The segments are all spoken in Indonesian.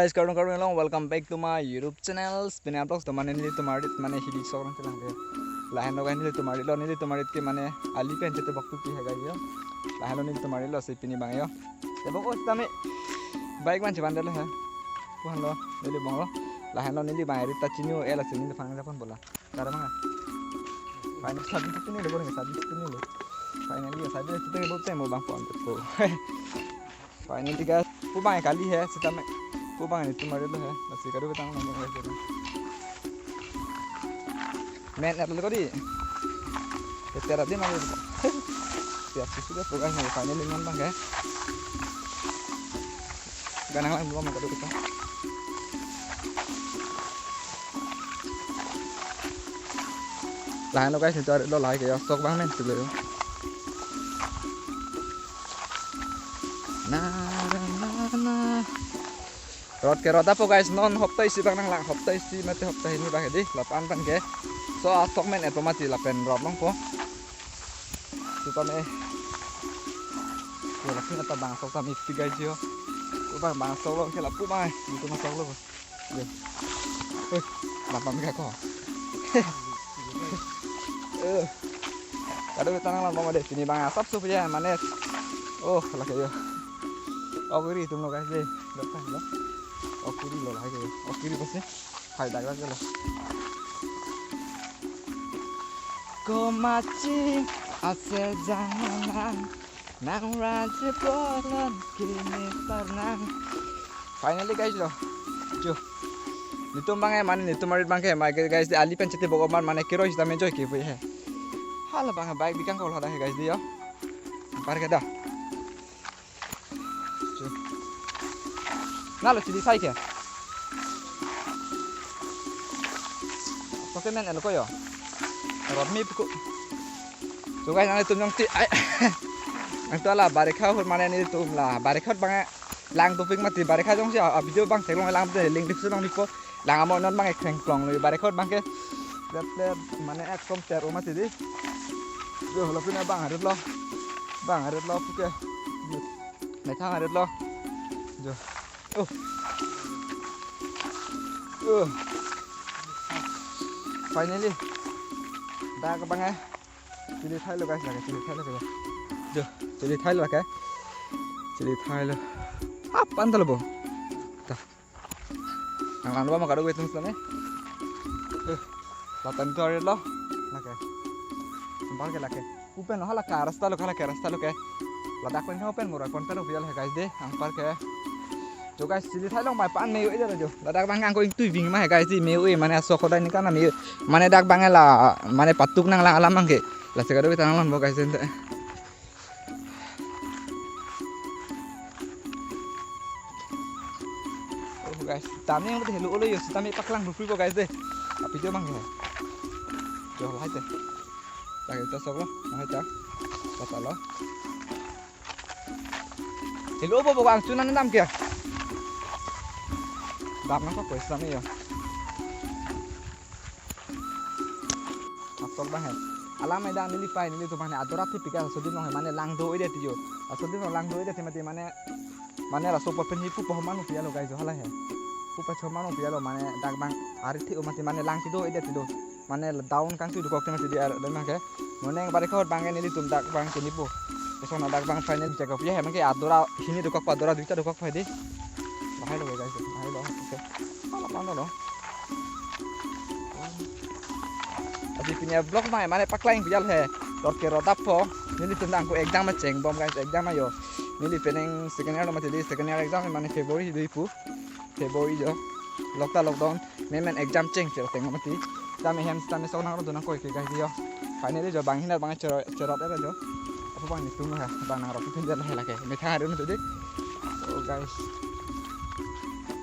guys, karung long welcome back to my YouTube channel. Spinning vlogs to mane nili tomari mane hili soran chelang de. Lahan lo nili tomari ke mane ali pen jete baktu ki hai gaya. Lahan lo nili tomari lo spinning bang yo. Tebo ko tame bike man cebandel hai. Tuhan lo nili bang lo. Lahan lo nili bang rita chinyo ela sini de fang dapan bola. Cara mana? Final sabi itu ni lebih ni sabi itu ni le. Finally sabi itu ni bolte mo bang pon ko. Finally guys, pubang kali hai sitame pubang ni tomari lo hai. Masih kado betang ngomong lagi. Men at lo di. Tetera din ako. Siap sudah pokoknya nih finally ngon bang guys. Ganang lang gua magkado kita. Lahan lo guys nito lo like ya stok bang men tuloy. Rot ke rot apa guys non hoptai si bang nang lang hoptai si mate hoptai ini bang di lapan pan ke. So stok men et pamati lapen rot long po. Supame yo laki kata bang stok kami tiga jo. Bang stok lo ke lapu bang itu masuk lo. Yo. Lapam ke ko. Kado tanang lang bang de sini bang asap supaya manet. Oh laki yo. Okiri तुम लोग ऐसे लगता है लो okiri lo lagi okiri pasti hai dagang ke lo ko maci ase jangan nang raja bolan kini pernah finally guys lo jo nitumbang hai mane nitumarit bang hai mai guys de ali pencete bogomar mane kero hista me joy ke pui hai hala bang bike bikang ko hoda hai guys dia par ke da Nalo chili sai kya? Toke men elo koyo. Rod mi puku. So guys ane tum jong ti ai. Ang tola barikha hor mane ni tum la barikha bang lang topik mati barikha jong si video bang thelong lang de link description niko. Lang amo non bang ekeng plong le barikha bang ke. Let mane ek kom ter mati di. Yo lo pina bang harit lo. Bang harit lo puke. Mai thang harit lo. Jo. Finally đã các bạn ơi chili Thái lo guys là cái chili Thái lo kìa jo chili Thái lo cái chili Thái lo apa anta lo bo ta ang ano ba makado wait nung sana latan to rin lo lake sambal ke lake upen lo hala ka rasta lo ke ladak pen open mura kon pero vial hai guys de ang par ke jo guys chili Thái long mai pan meu aja jo ladak bang ang ko ing tui ving ma hai guys di meu mane aso khoda ni kana meu mane dak bang la mane patuk nang lang alam ke la segado kita nang bo guys ente oh guys tami yang betul helu yo tami paklang rufri bo guys de video mang ke jo lai te la kita sok lo hai ta kata lo helu bo bo ang chunan nam kia đạp nó có quẩy sao bây giờ atol bang hai alam ai dang nili pai nili tu mane adorat thi pika sodin no hai mane lang do ide tijo sodin no lang do ide thi mati mane la sopo pen hipu pohman no pialo guys hala hai pupa choman no pialo mane dak bang ari thi mati mane lang tido ide tido mane down kan tu dukok mati di ar dan ke moneng bare khot bang nili tum dak bang kinipo pesona dak bang final check up ya mangke adora hini dukok pa adora duita dukok phai di bahai lo guys bahai lo oke mana lo Abi punya vlog mai mane paklaing bial he dot ke rodap po nili tendang ko exam ma cheng bom guys exam ayo nili peneng second year no mate di second year exam mane February 2000 February jo lockdown men exam cheng cher teng mati tame hem tame so nang ro dona ko ke guys yo finally jo bang hina bang cerot era jo apa bang ni tum ha bang nang ro pinjal he lake me tha ru tu dik so guys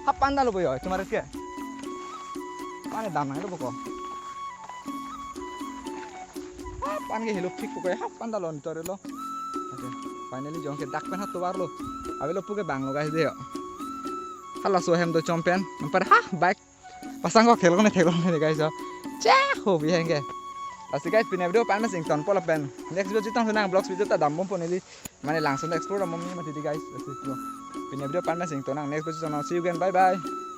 apa anda lo boyo cuma rezeki mana dam nang lo boko apa nge hello fik boko apa anda lo ntor lo oke finally jong ke dak pen hat to bar lo abi lo puke bang lo guys de yo hala so hem do champion par ha bike pasang ko khelo ne thelo ne guys yo cha ho bi henge asik guys pin video pan ma sing ton pola pen next video jitang sunang vlogs video ta dam bom poneli mane langsung explore mom ni mati di guys asik Punya video panas sing tonang next episode. See you again. Bye bye.